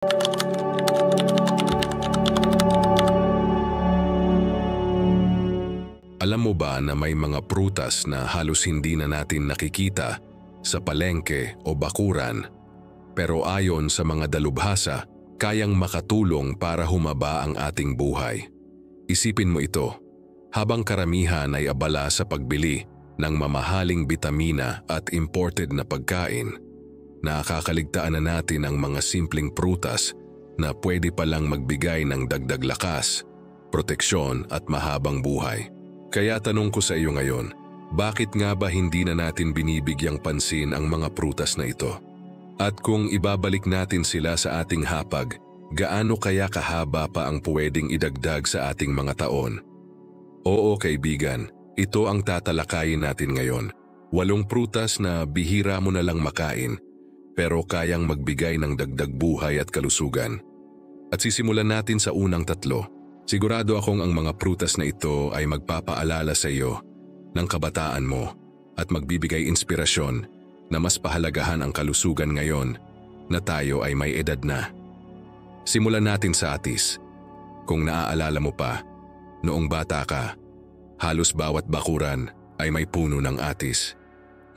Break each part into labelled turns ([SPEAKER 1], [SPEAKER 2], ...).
[SPEAKER 1] Alam mo ba na may mga prutas na halos hindi na natin nakikita sa palengke o bakuran, pero ayon sa mga dalubhasa, kayang makatulong para humaba ang ating buhay? Isipin mo ito, habang karamihan ay abala sa pagbili ng mamahaling bitamina at imported na pagkain, nakakaligtaan na natin ang mga simpleng prutas na pwede palang magbigay ng dagdag lakas, proteksyon at mahabang buhay. Kaya tanong ko sa iyo ngayon, bakit nga ba hindi na natin binibigyang pansin ang mga prutas na ito? At kung ibabalik natin sila sa ating hapag, gaano kaya kahaba pa ang pwedeng idagdag sa ating mga taon? Oo kaibigan, ito ang tatalakayin natin ngayon. 8 prutas na bihira mo na lang makain, pero kayang magbigay ng dagdag buhay at kalusugan. At sisimulan natin sa unang 3. Sigurado akong ang mga prutas na ito ay magpapaalala sa iyo ng kabataan mo at magbibigay inspirasyon na mas pahalagahan ang kalusugan ngayon na tayo ay may edad na. Simulan natin sa atis. Kung naaalala mo pa, noong bata ka, halos bawat bakuran ay may puno ng atis.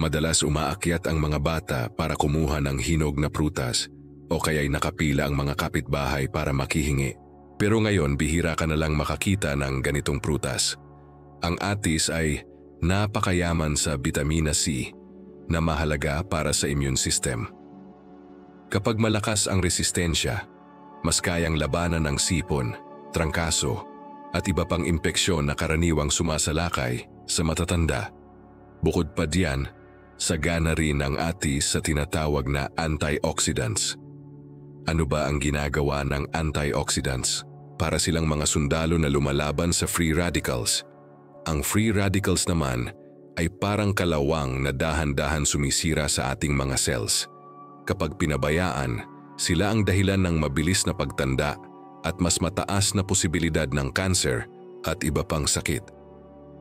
[SPEAKER 1] Madalas umaakyat ang mga bata para kumuha ng hinog na prutas o kaya'y nakapila ang mga kapitbahay para makihingi. Pero ngayon bihira ka na lang makakita ng ganitong prutas. Ang atis ay napakayaman sa vitamina C na mahalaga para sa immune system. Kapag malakas ang resistensya, mas kayang labanan ng sipon, trangkaso at iba pang impeksyon na karaniwang sumasalakay sa matatanda. Bukod pa diyan, sagana rin ang atis sa tinatawag na antioxidants. Ano ba ang ginagawa ng antioxidants? Para silang mga sundalo na lumalaban sa free radicals. Ang free radicals naman ay parang kalawang na dahan-dahan sumisira sa ating mga cells. Kapag pinabayaan, sila ang dahilan ng mabilis na pagtanda at mas mataas na posibilidad ng cancer at iba pang sakit.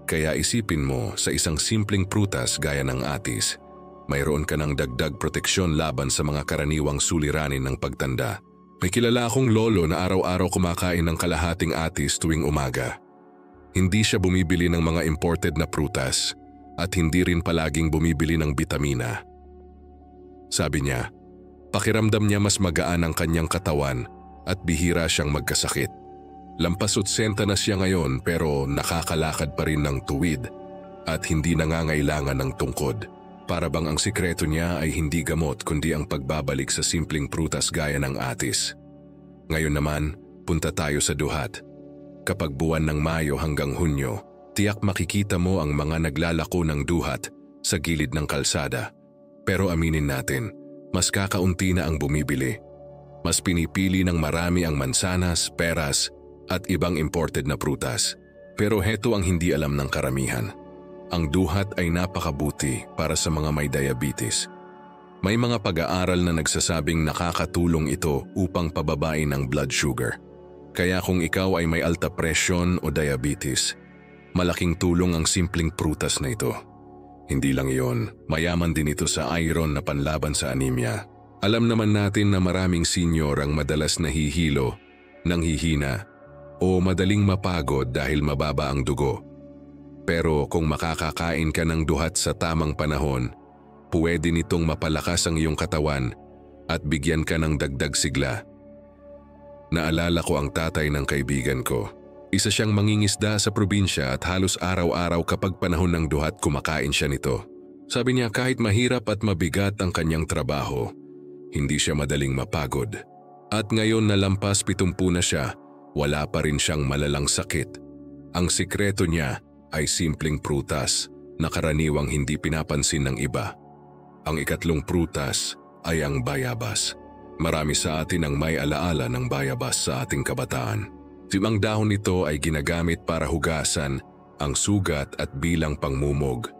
[SPEAKER 1] Kaya isipin mo, sa isang simpleng prutas gaya ng atis, mayroon ka ng dagdag proteksyon laban sa mga karaniwang suliranin ng pagtanda. May kilala akong lolo na araw-araw kumakain ng kalahating atis tuwing umaga. Hindi siya bumibili ng mga imported na prutas at hindi rin palaging bumibili ng bitamina. Sabi niya, pakiramdam niya mas magaan ang kanyang katawan at bihira siyang magkasakit. Lampas 80 na siya ngayon pero nakakalakad pa rin ng tuwid at hindi nangangailangan ng tungkod. Para bang ang sikreto niya ay hindi gamot kundi ang pagbabalik sa simpleng prutas gaya ng atis. Ngayon naman, punta tayo sa duhat. Kapag buwan ng Mayo hanggang Hunyo, tiyak makikita mo ang mga naglalako ng duhat sa gilid ng kalsada. Pero aminin natin, mas kakaunti na ang bumibili. Mas pinipili ng marami ang mansanas, peras at ibang imported na prutas. Pero heto ang hindi alam ng karamihan. Ang duhat ay napakabuti para sa mga may diabetes. May mga pag-aaral na nagsasabing nakakatulong ito upang pababain ang blood sugar. Kaya kung ikaw ay may alta presyon o diabetes, malaking tulong ang simpleng prutas na ito. Hindi lang iyon, mayaman din ito sa iron na panlaban sa anemia. Alam naman natin na maraming senior ang madalas nahihilo, nanghihina, o madaling mapagod dahil mababa ang dugo. Pero kung makakakain ka ng duhat sa tamang panahon, pwede nitong mapalakas ang iyong katawan at bigyan ka ng dagdag sigla. Naalala ko ang tatay ng kaibigan ko. Isa siyang mangingisda sa probinsya at halos araw-araw kapag panahon ng duhat kumakain siya nito. Sabi niya kahit mahirap at mabigat ang kanyang trabaho, hindi siya madaling mapagod. At ngayon na lampas 70 na siya, wala pa rin siyang malalang sakit. Ang sikreto niya ay simpleng prutas na karaniwang hindi pinapansin ng iba. Ang ikatlong prutas ay ang bayabas. Marami sa atin ang may alaala ng bayabas sa ating kabataan. Ang dahon nito ay ginagamit para hugasan ang sugat at bilang pangmumog.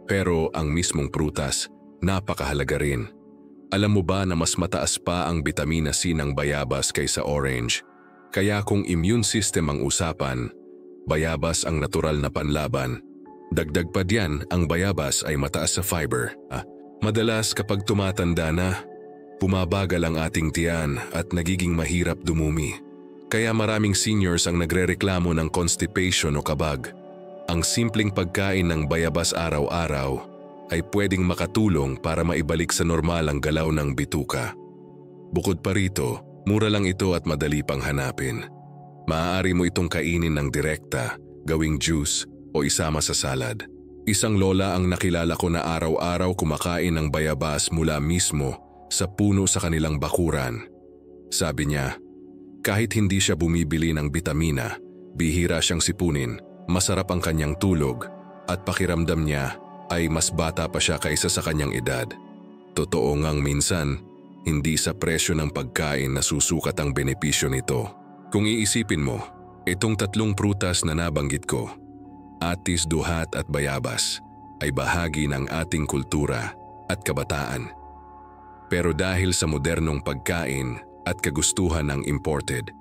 [SPEAKER 1] Pero ang mismong prutas, napakahalaga rin. Alam mo ba na mas mataas pa ang vitamina C ng bayabas kaysa orange? Kaya kung immune system ang usapan, bayabas ang natural na panlaban. Dagdag pa diyan, ang bayabas ay mataas sa fiber. Madalas kapag tumatanda na, bumabagal ang ating tiyan at nagiging mahirap dumumi. Kaya maraming seniors ang nagrereklamo ng constipation o kabag. Ang simpleng pagkain ng bayabas araw-araw ay pwedeng makatulong para maibalik sa normal ang galaw ng bituka. Bukod pa rito, mura lang ito at madali pang hanapin. Maaari mo itong kainin ng direkta, gawing juice o isama sa salad. Isang lola ang nakilala ko na araw-araw kumakain ng bayabas mula mismo sa puno sa kanilang bakuran. Sabi niya, kahit hindi siya bumibili ng bitamina, bihira siyang sipunin, masarap ang kanyang tulog at pakiramdam niya ay mas bata pa siya kaysa sa kanyang edad. Totoo ngang minsan, hindi sa presyo ng pagkain nasusukat ang benepisyo nito. Kung iisipin mo, itong 3 prutas na nabanggit ko, atis, duhat at bayabas, ay bahagi ng ating kultura at kabataan. Pero dahil sa modernong pagkain at kagustuhan ng imported,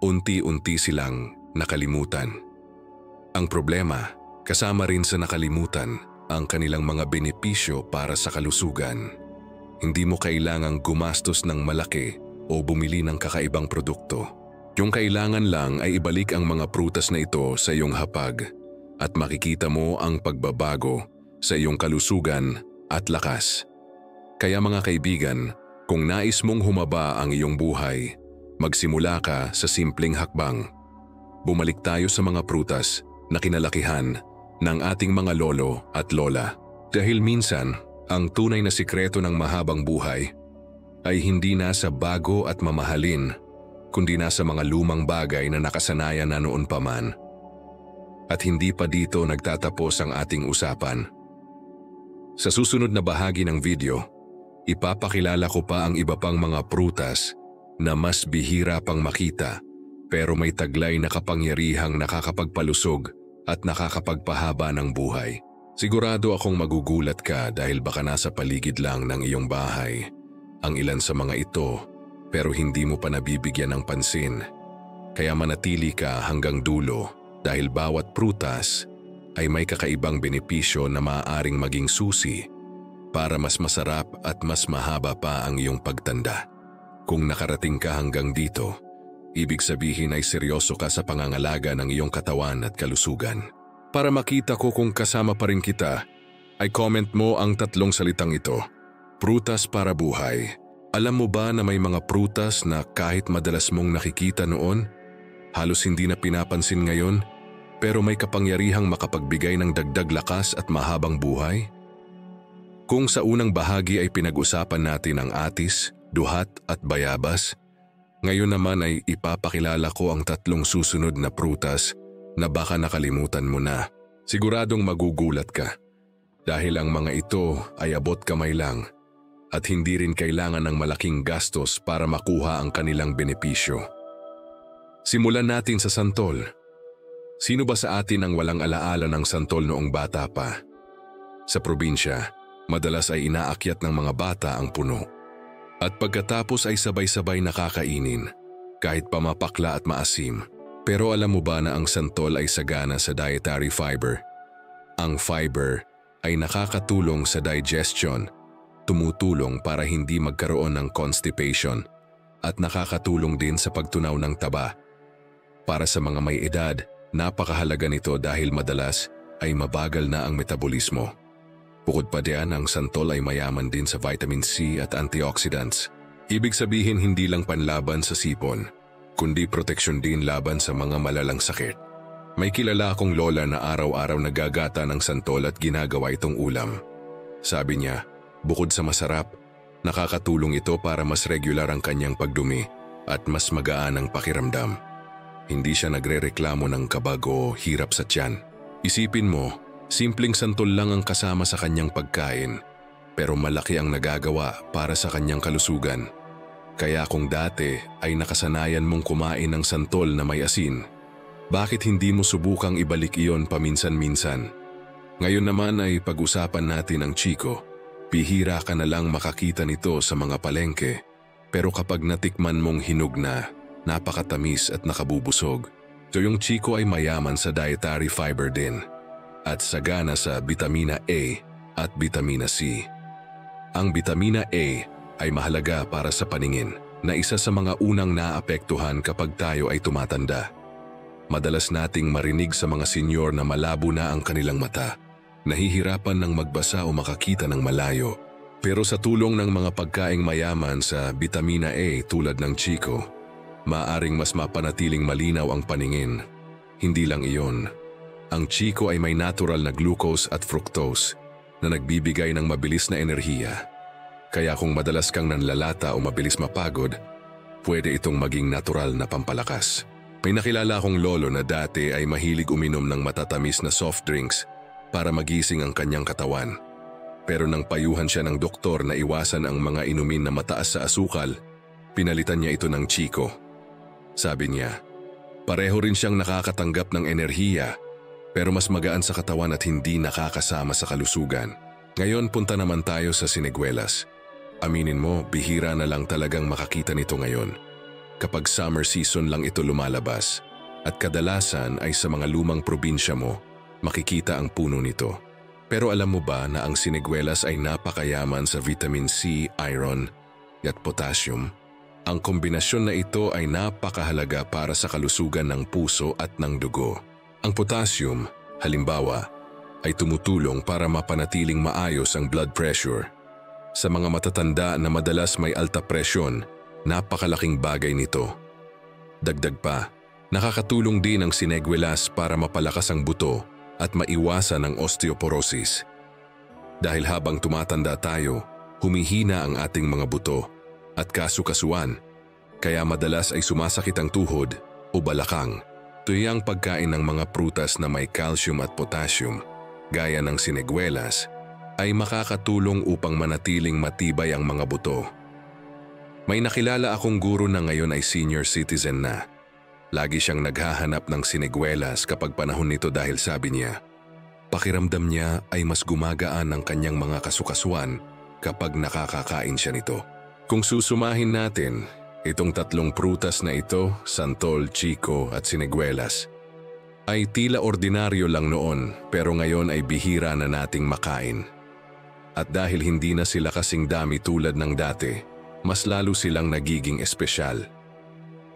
[SPEAKER 1] unti-unti silang nakalimutan. Ang problema, kasama rin sa nakalimutan ang kanilang mga benepisyo para sa kalusugan. Hindi mo kailangang gumastos ng malaki o bumili ng kakaibang produkto. Yung kailangan lang ay ibalik ang mga prutas na ito sa iyong hapag at makikita mo ang pagbabago sa iyong kalusugan at lakas. Kaya mga kaibigan, kung nais mong humaba ang iyong buhay, magsimula ka sa simpleng hakbang. Bumalik tayo sa mga prutas na kinalakihan ng ating mga lolo at lola. Dahil minsan, ang tunay na sikreto ng mahabang buhay ay hindi nasa bago at mamahalin, kundi nasa mga lumang bagay na nakasanayan na noon pa man. At hindi pa dito nagtatapos ang ating usapan. Sa susunod na bahagi ng video, ipapakilala ko pa ang iba pang mga prutas na mas bihira pang makita pero may taglay na kapangyarihang nakakapagpalusog at nakakapagpahaba ng buhay. Sigurado akong magugulat ka dahil baka nasa paligid lang ng iyong bahay ang ilan sa mga ito pero hindi mo pa nabibigyan ng pansin. Kaya manatili ka hanggang dulo dahil bawat prutas ay may kakaibang benepisyo na maaaring maging susi para mas masarap at mas mahaba pa ang iyong pagtanda. Kung nakarating ka hanggang dito, ibig sabihin ay seryoso ka sa pangangalaga ng iyong katawan at kalusugan. Para makita ko kung kasama pa rin kita, ay comment mo ang 3 salitang ito. Prutas para buhay. Alam mo ba na may mga prutas na kahit madalas mong nakikita noon, halos hindi na pinapansin ngayon, pero may kapangyarihang makapagbigay ng dagdag lakas at mahabang buhay? Kung sa unang bahagi ay pinag-usapan natin ang atis, duhat at bayabas, ngayon naman ay ipapakilala ko ang 3 susunod na prutas na baka nakalimutan mo na. Siguradong magugulat ka dahil ang mga ito ay abot kamay lang at hindi rin kailangan ng malaking gastos para makuha ang kanilang benepisyo. Simulan natin sa santol. Sino ba sa atin ang walang alaala ng santol noong bata pa? Sa probinsya, madalas ay inaakyat ng mga bata ang puno. At pagkatapos ay sabay-sabay nakakainin, kahit pamapakla at maasim. Pero alam mo ba na ang santol ay sagana sa dietary fiber? Ang fiber ay nakakatulong sa digestion, tumutulong para hindi magkaroon ng constipation, at nakakatulong din sa pagtunaw ng taba. Para sa mga may edad, napakahalaga nito dahil madalas ay mabagal na ang metabolismo. Bukod pa diyan, ang santol ay mayaman din sa vitamin C at antioxidants. Ibig sabihin hindi lang panlaban sa sipon, kundi proteksyon din laban sa mga malalang sakit. May kilala akong lola na araw-araw nagagata ng santol at ginagawa itong ulam. Sabi niya, bukod sa masarap, nakakatulong ito para mas regular ang kanyang pagdumi at mas magaan ang pakiramdam. Hindi siya nagrereklamo ng kabag o hirap sa tiyan. Isipin mo, simpleng santol lang ang kasama sa kanyang pagkain, pero malaki ang nagagawa para sa kanyang kalusugan. Kaya kung dati ay nakasanayan mong kumain ng santol na may asin, bakit hindi mo subukang ibalik iyon paminsan-minsan? Ngayon naman ay pag-usapan natin ang chiko. Bihira ka na lang makakita nito sa mga palengke, pero kapag natikman mong hinog na, napakatamis at nakabubusog. So yung chiko ay mayaman sa dietary fiber din at sagana sa bitamina A at bitamina C. Ang bitamina A ay mahalaga para sa paningin na isa sa mga unang naapektuhan kapag tayo ay tumatanda. Madalas nating marinig sa mga senyor na malabo na ang kanilang mata, nahihirapan ng magbasa o makakita ng malayo. Pero sa tulong ng mga pagkaing mayaman sa vitamina A tulad ng chiko, maaaring mas mapanatiling malinaw ang paningin. Hindi lang iyon. Ang chiko ay may natural na glucose at fructose na nagbibigay ng mabilis na enerhiya. Kaya kung madalas kang nanlalata o mabilis mapagod, pwede itong maging natural na pampalakas. May nakilala akong lolo na dati ay mahilig uminom ng matatamis na soft drinks para magising ang kanyang katawan. Pero nang payuhan siya ng doktor na iwasan ang mga inumin na mataas sa asukal, pinalitan niya ito ng chiko. Sabi niya, pareho rin siyang nakakatanggap ng enerhiya, pero mas magaan sa katawan at hindi nakakasama sa kalusugan. Ngayon punta naman tayo sa siniguelas. Aminin mo, bihira na lang talagang makakita nito ngayon. Kapag summer season lang ito lumalabas, at kadalasan ay sa mga lumang probinsya mo, makikita ang puno nito. Pero alam mo ba na ang siniguelas ay napakayaman sa vitamin C, iron, at potassium? Ang kombinasyon na ito ay napakahalaga para sa kalusugan ng puso at ng dugo. Ang potassium, halimbawa, ay tumutulong para mapanatiling maayos ang blood pressure. Sa mga matatanda na madalas may alta presyon, napakalaking bagay nito. Dagdag pa, nakakatulong din ang siniguelas para mapalakas ang buto at maiwasan ang osteoporosis. Dahil habang tumatanda tayo, humihina ang ating mga buto at kasukasuan, kaya madalas ay sumasakit ang tuhod o balakang. Tuyang pagkain ng mga prutas na may calcium at potassium, gaya ng siniguelas, ay makakatulong upang manatiling matibay ang mga buto. May nakilala akong guro na ngayon ay senior citizen na. Lagi siyang naghahanap ng siniguelas kapag panahon nito dahil sabi niya, pakiramdam niya ay mas gumagaan ang kanyang mga kasukasuan kapag nakakakain siya nito. Kung susumahin natin, itong tatlong prutas na ito, santol, chiko at siniguelas, ay tila ordinaryo lang noon pero ngayon ay bihira na nating makain. At dahil hindi na sila kasing dami tulad ng dati, mas lalo silang nagiging espesyal.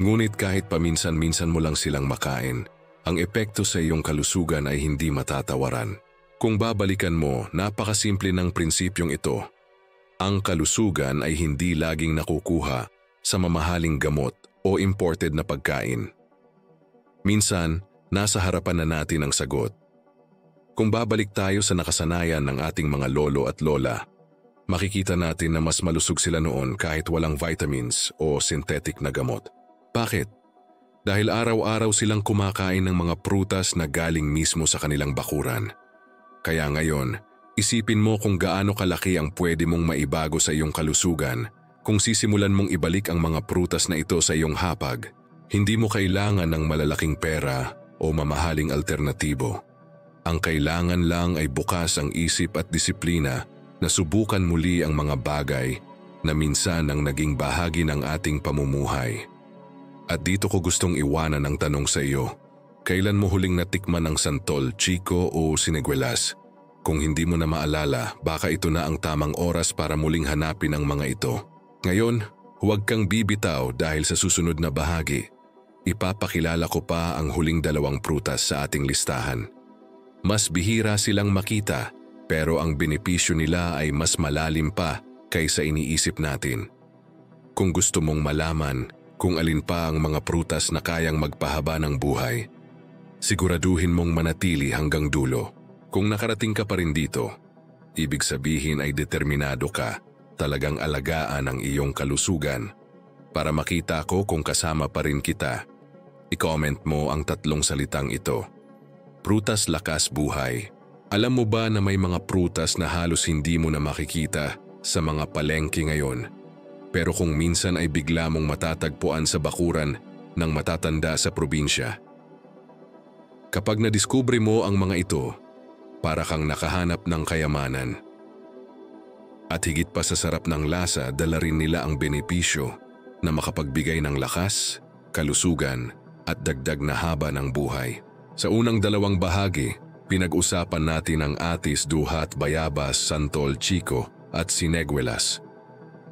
[SPEAKER 1] Ngunit kahit paminsan-minsan mo lang silang makain, ang epekto sa iyong kalusugan ay hindi matatawaran. Kung babalikan mo, napakasimple ng prinsipyong ito. Ang kalusugan ay hindi laging nakukuha sa mamahaling gamot o imported na pagkain. Minsan, nasa harapan na natin ang sagot. Kung babalik tayo sa nakasanayan ng ating mga lolo at lola, makikita natin na mas malusog sila noon kahit walang vitamins o synthetic na gamot. Bakit? Dahil araw-araw silang kumakain ng mga prutas na galing mismo sa kanilang bakuran. Kaya ngayon, isipin mo kung gaano kalaki ang pwede mong maibago sa iyong kalusugan kung sisimulan mong ibalik ang mga prutas na ito sa iyong hapag. Hindi mo kailangan ng malalaking pera o mamahaling alternatibo. Ang kailangan lang ay bukas ang isip at disiplina na subukan muli ang mga bagay na minsan ang naging bahagi ng ating pamumuhay. At dito ko gustong iwanan ang tanong sa iyo, kailan mo huling natikman ang santol, chiko o siniguelas? Kung hindi mo na maalala, baka ito na ang tamang oras para muling hanapin ang mga ito. Ngayon, huwag kang bibitaw dahil sa susunod na bahagi, ipapakilala ko pa ang huling dalawang prutas sa ating listahan. Mas bihira silang makita, pero ang benepisyo nila ay mas malalim pa kaysa iniisip natin. Kung gusto mong malaman kung alin pa ang mga prutas na kayang magpahaba ng buhay, siguraduhin mong manatili hanggang dulo. Kung nakarating ka pa rin dito, ibig sabihin ay determinado ka talagang alagaan ang iyong kalusugan. Para makita ko kung kasama pa rin kita, i-comment mo ang tatlong salitang ito. Prutas lakas buhay. Alam mo ba na may mga prutas na halos hindi mo na makikita sa mga palengke ngayon? Pero kung minsan ay bigla mong matatagpuan sa bakuran ng matatanda sa probinsya. Kapag nadiskubre mo ang mga ito, para kang nakahanap ng kayamanan. At higit pa sa sarap ng lasa, dala rin nila ang benepisyo na makapagbigay ng lakas, kalusugan at dagdag na haba ng buhay. Sa unang dalawang bahagi, pinag-usapan natin ang atis, duhat, bayabas, santol, chiko at siniguelas.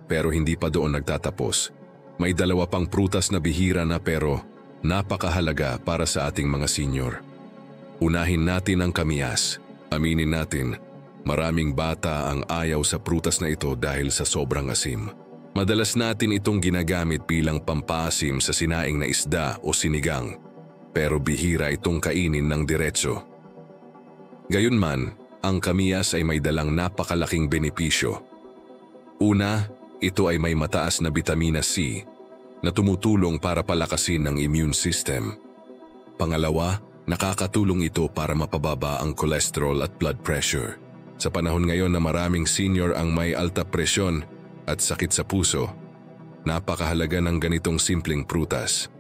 [SPEAKER 1] Pero hindi pa doon nagtatapos. May dalawa pang prutas na bihira na pero napakahalaga para sa ating mga senior. Unahin natin ang kamyas. Aminin natin, maraming bata ang ayaw sa prutas na ito dahil sa sobrang asim. Madalas natin itong ginagamit bilang pampaasim sa sinaing na isda o sinigang, pero bihira itong kainin ng diretso. Gayunman, ang kamyas ay may dalang napakalaking benepisyo. Una, ito ay may mataas na bitamina C na tumutulong para palakasin ang immune system. Pangalawa, nakakatulong ito para mapababa ang cholesterol at blood pressure. Sa panahon ngayon na maraming senior ang may alta presyon at sakit sa puso, napakahalaga ng ganitong simpleng prutas.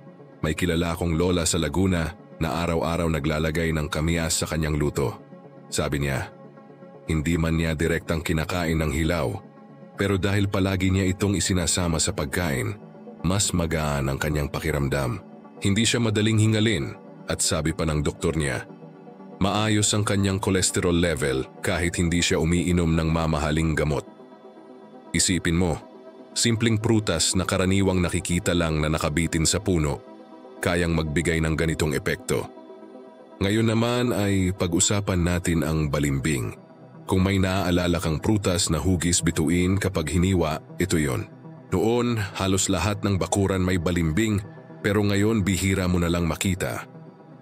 [SPEAKER 1] May kilala akong lola sa Laguna na araw-araw naglalagay ng kamyas sa kanyang luto. Sabi niya, hindi man niya direktang kinakain ng hilaw, pero dahil palagi niya itong isinasama sa pagkain, mas magaan ang kanyang pakiramdam. Hindi siya madaling hingalin at sabi pa ng doktor niya, maayos ang kanyang cholesterol level kahit hindi siya umiinom ng mamahaling gamot. Isipin mo, simpleng prutas na karaniwang nakikita lang na nakabitin sa puno, kayang magbigay ng ganitong epekto. Ngayon naman ay pag-usapan natin ang balimbing. Kung may naaalala kang prutas na hugis bituin kapag hiniwa, ito yon. Noon, halos lahat ng bakuran may balimbing, pero ngayon bihira mo na lang makita.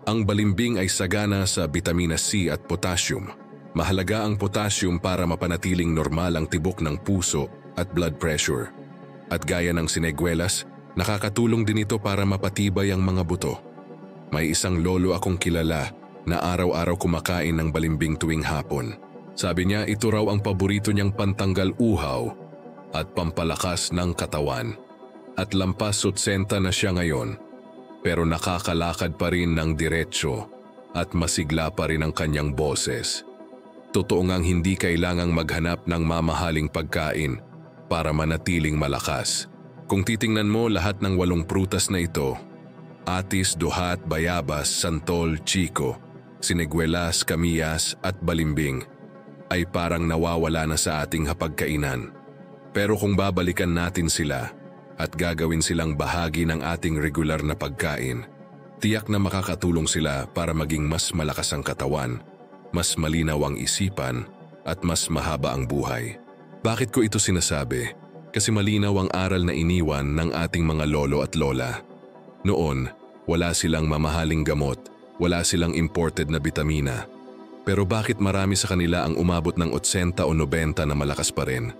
[SPEAKER 1] Ang balimbing ay sagana sa bitamina C at potassium. Mahalaga ang potassium para mapanatiling normal ang tibok ng puso at blood pressure. At gaya ng siniguelas, nakakatulong din ito para mapatibay ang mga buto. May isang lolo akong kilala na araw-araw kumakain ng balimbing tuwing hapon. Sabi niya ito raw ang paborito niyang pantanggal uhaw at pampalakas ng katawan. At lampas 80 na siya ngayon, pero nakakalakad pa rin ng diretso at masigla pa rin ang kanyang boses. Totoo ngang hindi kailangang maghanap ng mamahaling pagkain para manatiling malakas. Kung titingnan mo lahat ng 8 prutas na ito, atis, duhat, bayabas, santol, chiko, siniguelas, kamiyas at balimbing, ay parang nawawala na sa ating hapagkainan. Pero kung babalikan natin sila at gagawin silang bahagi ng ating regular na pagkain, tiyak na makakatulong sila para maging mas malakas ang katawan, mas malinaw ang isipan at mas mahaba ang buhay. Bakit ko ito sinasabi? Kasi malinaw ang aral na iniwan ng ating mga lolo at lola. Noon, wala silang mamahaling gamot, wala silang imported na bitamina. Pero bakit marami sa kanila ang umabot ng 80 o 90 na malakas pa rin?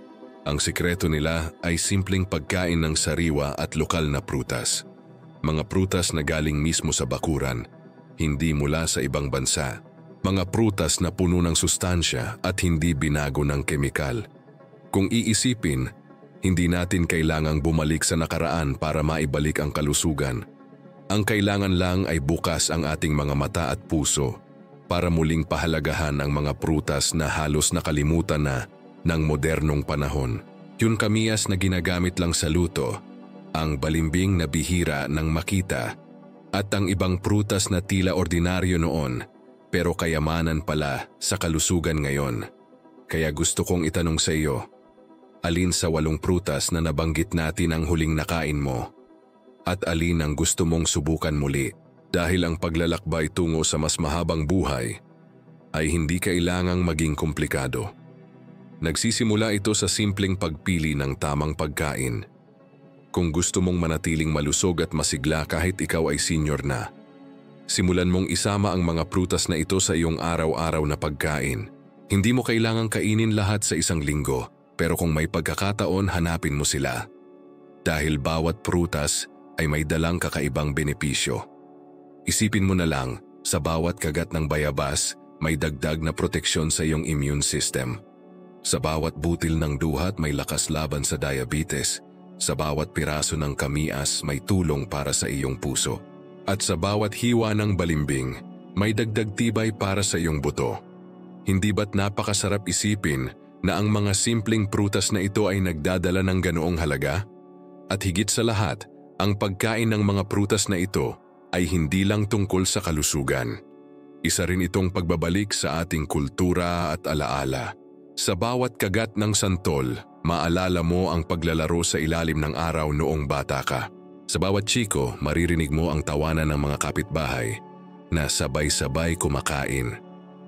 [SPEAKER 1] Ang sikreto nila ay simpleng pagkain ng sariwa at lokal na prutas. Mga prutas na galing mismo sa bakuran, hindi mula sa ibang bansa. Mga prutas na puno ng sustansya at hindi binago ng kemikal. Kung iisipin, hindi natin kailangang bumalik sa nakaraan para maibalik ang kalusugan. Ang kailangan lang ay bukas ang ating mga mata at puso para muling pahalagahan ang mga prutas na halos nakalimutan na ng modernong panahon. Yung kamiyas na ginagamit lang sa luto, ang balimbing na bihira ng makita, at ang ibang prutas na tila ordinaryo noon pero kayamanan pala sa kalusugan ngayon. Kaya gusto kong itanong sa iyo, alin sa 8 prutas na nabanggit natin ang huling nakain mo? At alin ang gusto mong subukan muli? Dahil ang paglalakbay tungo sa mas mahabang buhay ay hindi kailangang maging komplikado. Nagsisimula ito sa simpleng pagpili ng tamang pagkain. Kung gusto mong manatiling malusog at masigla kahit ikaw ay senior na, simulan mong isama ang mga prutas na ito sa iyong araw-araw na pagkain. Hindi mo kailangang kainin lahat sa isang linggo, pero kung may pagkakataon, hanapin mo sila. Dahil bawat prutas ay may dalang kakaibang benepisyo. Isipin mo na lang, sa bawat kagat ng bayabas, may dagdag na proteksyon sa iyong immune system. Sa bawat butil ng duhat may lakas laban sa diabetes. Sa bawat piraso ng kamiyas may tulong para sa iyong puso. At sa bawat hiwa ng balimbing, may dagdag tibay para sa iyong buto. Hindi ba't napakasarap isipin na ang mga simpleng prutas na ito ay nagdadala ng ganoong halaga? At higit sa lahat, ang pagkain ng mga prutas na ito ay hindi lang tungkol sa kalusugan. Isa rin itong pagbabalik sa ating kultura at alaala. Sa bawat kagat ng santol, Maalala mo ang paglalaro sa ilalim ng araw noong bata ka. Sa bawat chiko, maririnig mo ang tawanan ng mga kapitbahay na sabay-sabay kumakain.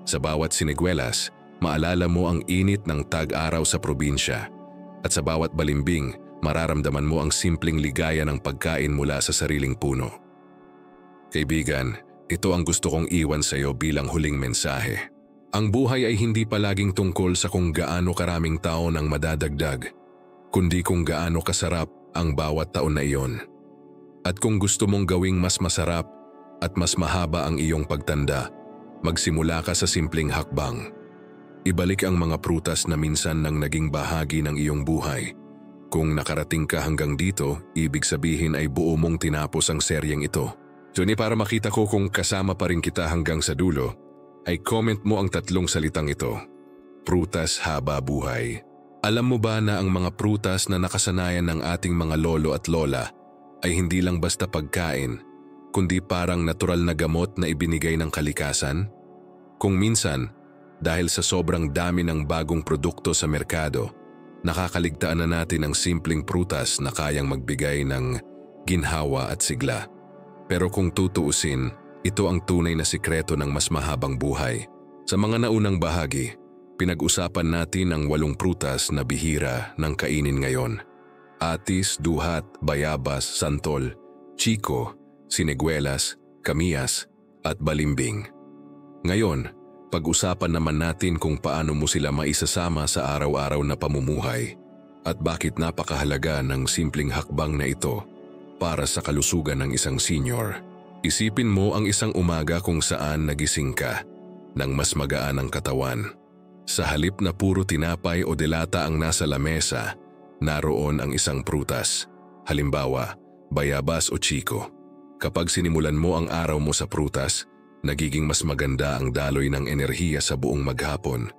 [SPEAKER 1] Sa bawat siniguelas, maalala mo ang init ng tag-araw sa probinsya. At sa bawat balimbing, mararamdaman mo ang simpleng ligaya ng pagkain mula sa sariling puno. Kaibigan, ito ang gusto kong iwan sa iyo bilang huling mensahe. Ang buhay ay hindi palaging tungkol sa kung gaano karaming taon ang madadagdag, kundi kung gaano kasarap ang bawat taon na iyon. At kung gusto mong gawing mas masarap at mas mahaba ang iyong pagtanda, magsimula ka sa simpleng hakbang. Ibalik ang mga prutas na minsan nang naging bahagi ng iyong buhay. Kung nakarating ka hanggang dito, ibig sabihin ay buo mong tinapos ang seryeng ito. Johnny, para makita ko kung kasama pa rin kita hanggang sa dulo, ay comment mo ang 3 salitang ito. Prutas haba buhay. Alam mo ba na ang mga prutas na nakasanayan ng ating mga lolo at lola ay hindi lang basta pagkain, kundi parang natural na gamot na ibinigay ng kalikasan? Kung minsan, dahil sa sobrang dami ng bagong produkto sa merkado, nakakaligtaan na natin ang simpleng prutas na kayang magbigay ng ginhawa at sigla. Pero kung tutuusin, ito ang tunay na sikreto ng mas mahabang buhay. Sa mga naunang bahagi, pinag-usapan natin ang 8 prutas na bihira ng kainin ngayon. Atis, duhat, bayabas, santol, chiko, siniguelas, kamiyas, at balimbing. Ngayon, pag-usapan naman natin kung paano mo sila maisasama sa araw-araw na pamumuhay at bakit napakahalaga ng simpleng hakbang na ito para sa kalusugan ng isang senior. Isipin mo ang isang umaga kung saan nagising ka nang mas magaan ang katawan. Sa halip na puro tinapay o delata ang nasa lamesa, naroon ang isang prutas, halimbawa, bayabas o chiko. Kapag sinimulan mo ang araw mo sa prutas, nagiging mas maganda ang daloy ng enerhiya sa buong maghapon.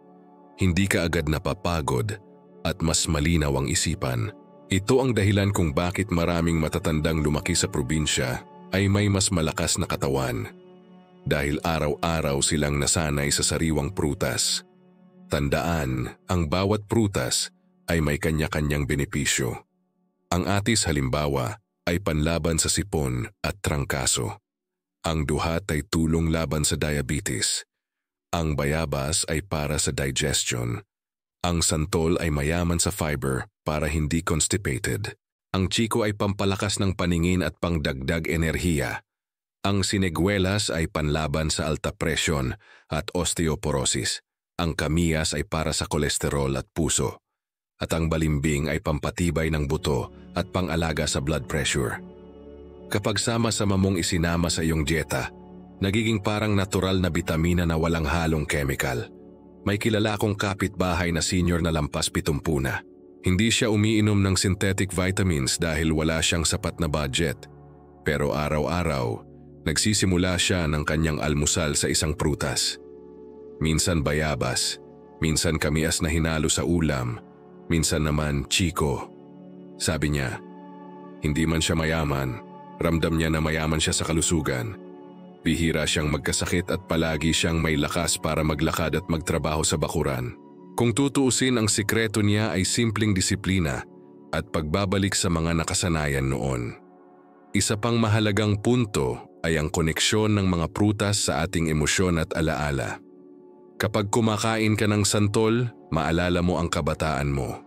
[SPEAKER 1] Hindi ka agad napapagod at mas malinaw ang isipan. Ito ang dahilan kung bakit maraming matatandang lumaki sa probinsya ay may mas malakas na katawan. Dahil araw-araw silang nasanay sa sariwang prutas. Tandaan, ang bawat prutas ay may kanya-kanyang benepisyo. Ang atis halimbawa ay panlaban sa sipon at trangkaso. Ang duhat ay tulong laban sa diabetes. Ang bayabas ay para sa digestion. Ang santol ay mayaman sa fiber para hindi constipated. Ang chiko ay pampalakas ng paningin at pangdagdag enerhiya. Ang siniguelas ay panlaban sa alta presyon at osteoporosis. Ang kamiyas ay para sa kolesterol at puso. At ang balimbing ay pampatibay ng buto at pangalaga sa blood pressure. Kapag sama-sama mong isinama sa iyong dieta, nagiging parang natural na bitamina na walang halong chemical. May kilala akong kapitbahay na senior na lampas 70 na. Hindi siya umiinom ng synthetic vitamins dahil wala siyang sapat na budget. Pero araw-araw, nagsisimula siya ng kanyang almusal sa isang prutas. Minsan bayabas, minsan kamiyas na hinalo sa ulam, minsan naman chiko. Sabi niya, hindi man siya mayaman, ramdam niya na mayaman siya sa kalusugan. Bihira siyang magkasakit at palagi siyang may lakas para maglakad at magtrabaho sa bakuran. Kung tutuusin, ang sikreto niya ay simpleng disiplina at pagbabalik sa mga nakasanayan noon. Isa pang mahalagang punto ay ang koneksyon ng mga prutas sa ating emosyon at alaala. Kapag kumakain ka ng santol, maalala mo ang kabataan mo.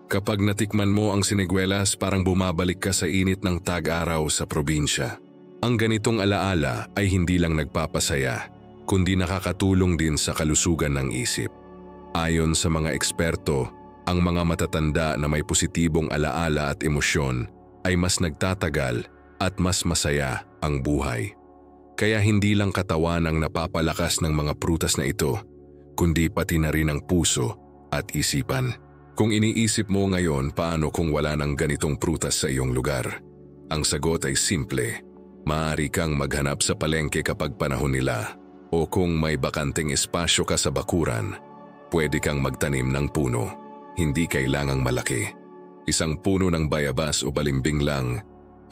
[SPEAKER 1] Kapag natikman mo ang siniguelas, parang bumabalik ka sa init ng tag-araw sa probinsya. Ang ganitong alaala ay hindi lang nagpapasaya, kundi nakakatulong din sa kalusugan ng isip. Ayon sa mga eksperto, ang mga matatanda na may positibong alaala at emosyon ay mas nagtatagal at mas masaya ang buhay. Kaya hindi lang katawan ang napapalakas ng mga prutas na ito, kundi pati na rin ang puso at isipan. Kung iniisip mo ngayon paano kung wala ng ganitong prutas sa iyong lugar, ang sagot ay simple. Maaari kang maghanap sa palengke kapag panahon nila, o kung may bakanteng espasyo ka sa bakuran, pwede kang magtanim ng puno. Hindi kailangang malaki. Isang puno ng bayabas o balimbing lang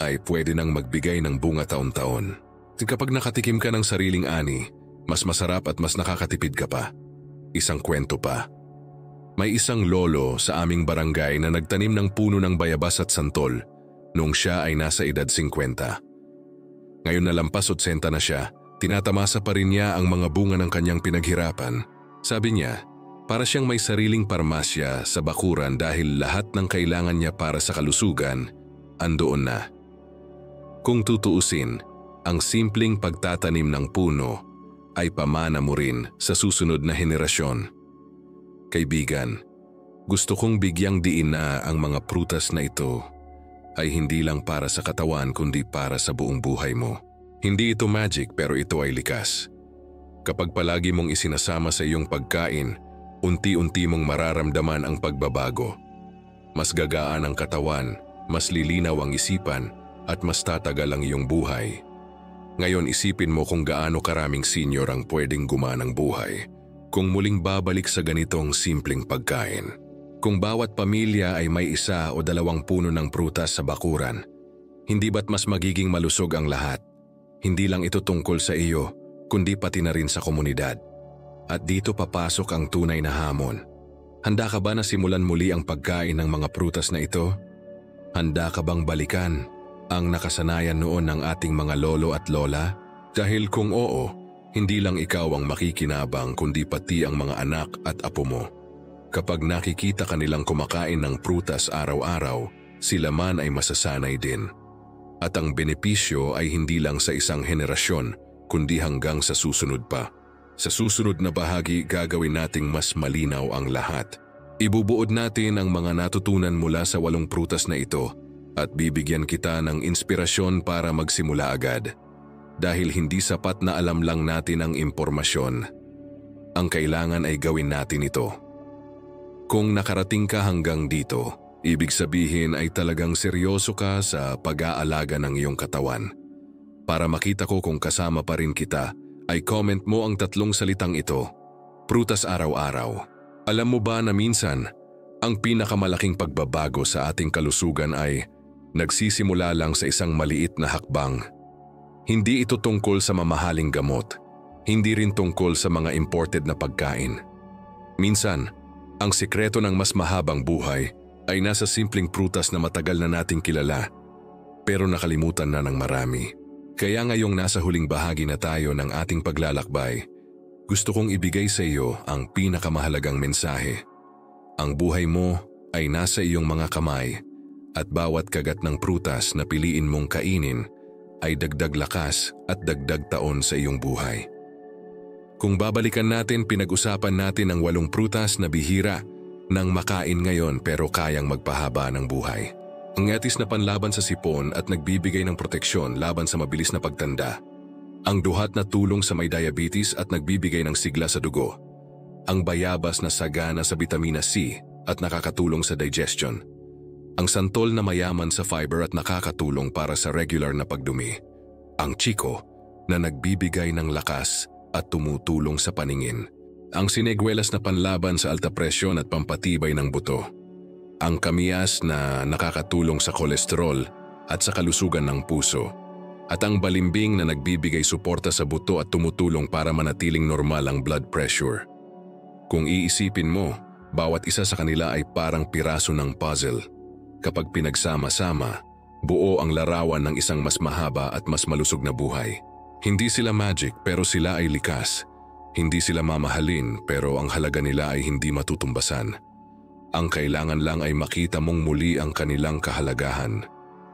[SPEAKER 1] ay pwede nang magbigay ng bunga taon-taon. Kapag nakatikim ka ng sariling ani, mas masarap at mas nakakatipid ka pa. Isang kwento pa. May isang lolo sa aming barangay na nagtanim ng puno ng bayabas at santol noong siya ay nasa edad 50. Ngayon na lampas 80 na siya, tinatamasa pa rin niya ang mga bunga ng kanyang pinaghirapan. Sabi niya, para siyang may sariling parmasya sa bakuran dahil lahat ng kailangan niya para sa kalusugan, andoon na. Kung tutuusin, ang simpleng pagtatanim ng puno ay pamana mo rin sa susunod na henerasyon. Kaibigan, gusto kong bigyang diin na ang mga prutas na ito ay hindi lang para sa katawan kundi para sa buong buhay mo. Hindi ito magic pero ito ay likas. Kapag palagi mong isinasama sa iyong pagkain, unti-unti mong mararamdaman ang pagbabago. Mas gagaan ang katawan, mas lilinaw ang isipan, at mas tatagal ang iyong buhay. Ngayon isipin mo kung gaano karaming senior ang pwedeng gumanang buhay kung muling babalik sa ganitong simpleng pagkain. Kung bawat pamilya ay may 1 o 2 puno ng prutas sa bakuran, hindi ba't mas magiging malusog ang lahat? Hindi lang ito tungkol sa iyo, kundi pati na rin sa komunidad. At dito papasok ang tunay na hamon. Handa ka ba na simulan muli ang pagkain ng mga prutas na ito? Handa ka bang balikan ang nakasanayan noon ng ating mga lolo at lola? Dahil kung oo, hindi lang ikaw ang makikinabang kundi pati ang mga anak at apo mo. Kapag nakikita kanilang kumakain ng prutas araw-araw, sila man ay masasanay din. At ang benepisyo ay hindi lang sa isang henerasyon kundi hanggang sa susunod pa. Sa susunod na bahagi gagawin nating mas malinaw ang lahat. Ibubuod natin ang mga natutunan mula sa 8 prutas na ito at bibigyan kita ng inspirasyon para magsimula agad. Dahil hindi sapat na alam lang natin ang impormasyon. Ang kailangan ay gawin natin ito. Kung nakarating ka hanggang dito, ibig sabihin ay talagang seryoso ka sa pag-aalaga ng iyong katawan. Para makita ko kung kasama pa rin kita, ay comment mo ang 3 salitang ito. Prutas araw-araw. Alam mo ba na minsan, ang pinakamalaking pagbabago sa ating kalusugan ay nagsisimula lang sa isang maliit na hakbang. Hindi ito tungkol sa mamahaling gamot, hindi rin tungkol sa mga imported na pagkain. Minsan, ang sikreto ng mas mahabang buhay ay nasa simpleng prutas na matagal na nating kilala, pero nakalimutan na ng marami. Kaya ngayong nasa huling bahagi na tayo ng ating paglalakbay, gusto kong ibigay sa iyo ang pinakamahalagang mensahe. Ang buhay mo ay nasa iyong mga kamay at bawat kagat ng prutas na piliin mong kainin ay dagdag lakas at dagdag taon sa iyong buhay. Kung babalikan natin, pinag-usapan natin ang 8 prutas na bihira nang makain ngayon pero kayang magpahaba ng buhay. Ang etis na panlaban sa sipon at nagbibigay ng proteksyon laban sa mabilis na pagtanda. Ang duhat na tulong sa may diabetes at nagbibigay ng sigla sa dugo. Ang bayabas na sagana sa bitamina C at nakakatulong sa digestion. Ang santol na mayaman sa fiber at nakakatulong para sa regular na pagdumi. Ang chiko na nagbibigay ng lakas at tumutulong sa paningin. Ang siniguelas na panlaban sa alta presyon at pampatibay ng buto. Ang kamiyas na nakakatulong sa kolesterol at sa kalusugan ng puso. At ang balimbing na nagbibigay suporta sa buto at tumutulong para manatiling normal ang blood pressure. Kung iisipin mo, bawat isa sa kanila ay parang piraso ng puzzle. Kapag pinagsama-sama, buo ang larawan ng isang mas mahaba at mas malusog na buhay. Hindi sila magic pero sila ay likas. Hindi sila mamahalin pero ang halaga nila ay hindi matutumbasan. Ang kailangan lang ay makita mong muli ang kanilang kahalagahan.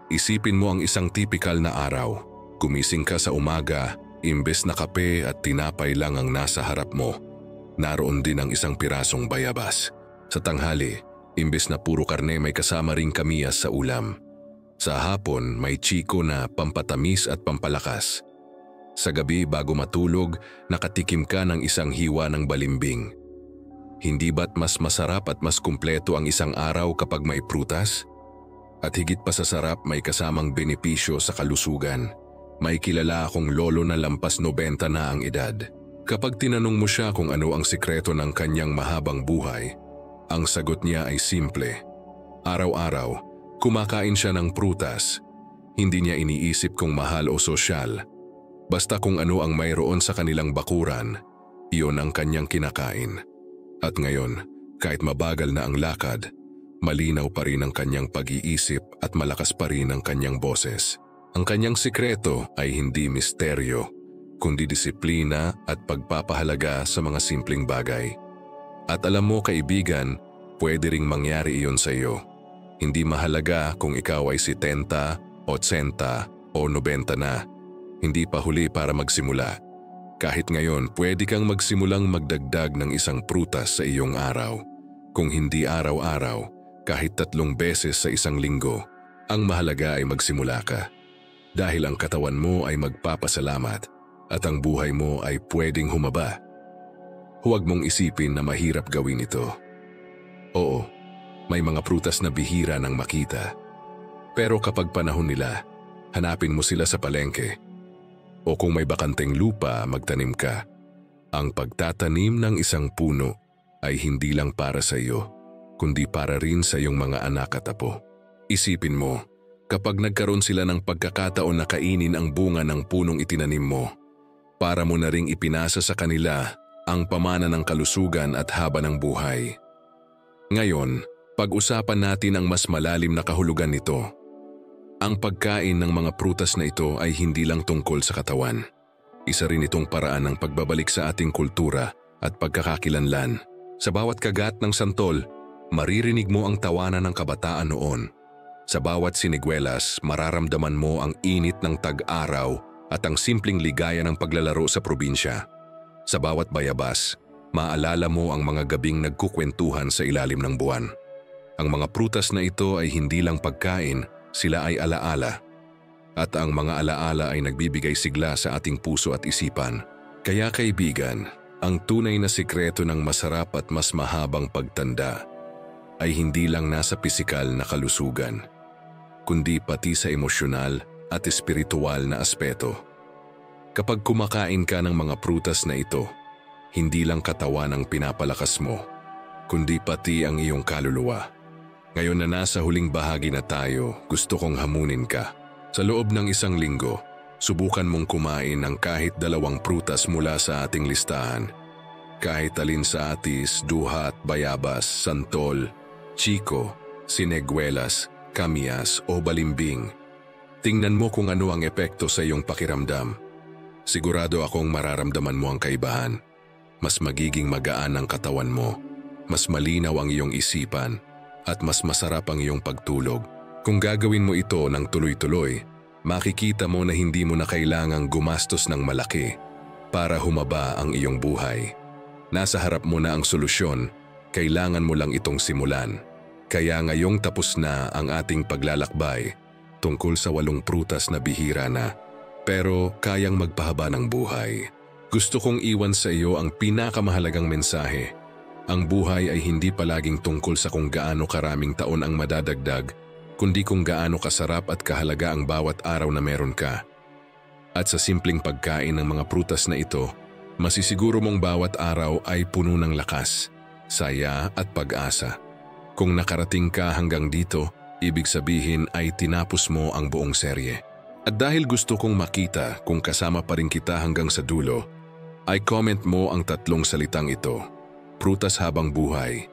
[SPEAKER 1] Isipin mo ang isang tipikal na araw. Gumising ka sa umaga, imbes na kape at tinapay lang ang nasa harap mo. Naroon din ang isang pirasong bayabas. Sa tanghali, imbes na puro karne may kasama ring kamiyas sa ulam. Sa hapon may chiko na pampatamis at pampalakas. Sa gabi bago matulog, nakatikim ka ng isang hiwa ng balimbing. Hindi ba't mas masarap at mas kumpleto ang isang araw kapag may prutas? At higit pa sa sarap may kasamang benepisyo sa kalusugan. May kilala akong lolo na lampas 90 na ang edad. Kapag tinanong mo siya kung ano ang sikreto ng kanyang mahabang buhay, ang sagot niya ay simple. Araw-araw, kumakain siya ng prutas. Hindi niya iniisip kung mahal o sosyal. Basta kung ano ang mayroon sa kanilang bakuran, iyon ang kanyang kinakain. At ngayon, Kahit mabagal na ang lakad, malinaw pa rin ang kanyang pag-iisip at malakas pa rin ang kanyang boses. Ang kanyang sikreto ay hindi misteryo, kundi disiplina at pagpapahalaga sa mga simpleng bagay. At alam mo kaibigan, pwede ring mangyari iyon sa iyo. Hindi mahalaga kung ikaw ay 70, 80 o 90 na. Hindi pa huli para magsimula. Kahit ngayon, pwede kang magsimulang magdagdag ng isang prutas sa iyong araw. Kung hindi araw-araw, kahit 3 beses sa isang linggo, ang mahalaga ay magsimula ka. Dahil ang katawan mo ay magpapasalamat at ang buhay mo ay pwedeng humaba. Huwag mong isipin na mahirap gawin ito. Oo, may mga prutas na bihira nang makita. Pero kapag panahon nila, hanapin mo sila sa palengke. O kung may bakanteng lupa, magtanim ka. Ang pagtatanim ng isang puno ay hindi lang para sa iyo, kundi para rin sa iyong mga anak at apo. Isipin mo, kapag nagkaroon sila ng pagkakataon na kainin ang bunga ng punong itinanim mo, para mo na ring ipinasa sa kanila ang pamana ng kalusugan at haba ng buhay. Ngayon, pag-usapan natin ang mas malalim na kahulugan nito. Ang pagkain ng mga prutas na ito ay hindi lang tungkol sa katawan. Isa rin itong paraan ng pagbabalik sa ating kultura at pagkakakilanlan. Sa bawat kagat ng santol, maririnig mo ang tawanan ng kabataan noon. Sa bawat siniguelas, mararamdaman mo ang init ng tag-araw at ang simpleng ligaya ng paglalaro sa probinsya. Sa bawat bayabas, maalala mo ang mga gabing nagkukwentuhan sa ilalim ng buwan. Ang mga prutas na ito ay hindi lang pagkain, sila ay alaala. At ang mga alaala ay nagbibigay sigla sa ating puso at isipan. Kaya kaibigan, ang tunay na sikreto ng masarap at mas mahabang pagtanda ay hindi lang nasa pisikal na kalusugan, kundi pati sa emosyonal at espiritual na aspeto. Kapag kumakain ka ng mga prutas na ito, hindi lang katawan ang pinapalakas mo, kundi pati ang iyong kaluluwa. Ngayon na nasa huling bahagi na tayo, gusto kong hamunin ka. Sa loob ng 1 linggo, subukan mong kumain ng kahit 2 prutas mula sa ating listahan. Kahit alin sa atis, duhat, bayabas, santol, chiko, siniguelas, kamyas o balimbing. Tingnan mo kung ano ang epekto sa iyong pakiramdam. Sigurado akong mararamdaman mo ang kaibahan. Mas magiging magaan ang katawan mo, mas malinaw ang iyong isipan, at mas masarap ang iyong pagtulog. Kung gagawin mo ito ng tuloy-tuloy, makikita mo na hindi mo na kailangang gumastos ng malaki para humaba ang iyong buhay. Nasa harap mo na ang solusyon, kailangan mo lang itong simulan. Kaya ngayong tapos na ang ating paglalakbay tungkol sa 8 prutas na bihira na, pero kayang magpahaba ng buhay. Gusto kong iwan sa iyo ang pinakamahalagang mensahe. Ang buhay ay hindi palaging tungkol sa kung gaano karaming taon ang madadagdag, kundi kung gaano kasarap at kahalaga ang bawat araw na meron ka. At sa simpleng pagkain ng mga prutas na ito, masisiguro mong bawat araw ay puno ng lakas, saya at pag-asa. Kung nakarating ka hanggang dito, ibig sabihin ay tinapos mo ang buong serye. At dahil gusto kong makita kung kasama pa rin kita hanggang sa dulo, ay comment mo ang 3 salitang ito: prutas habang buhay.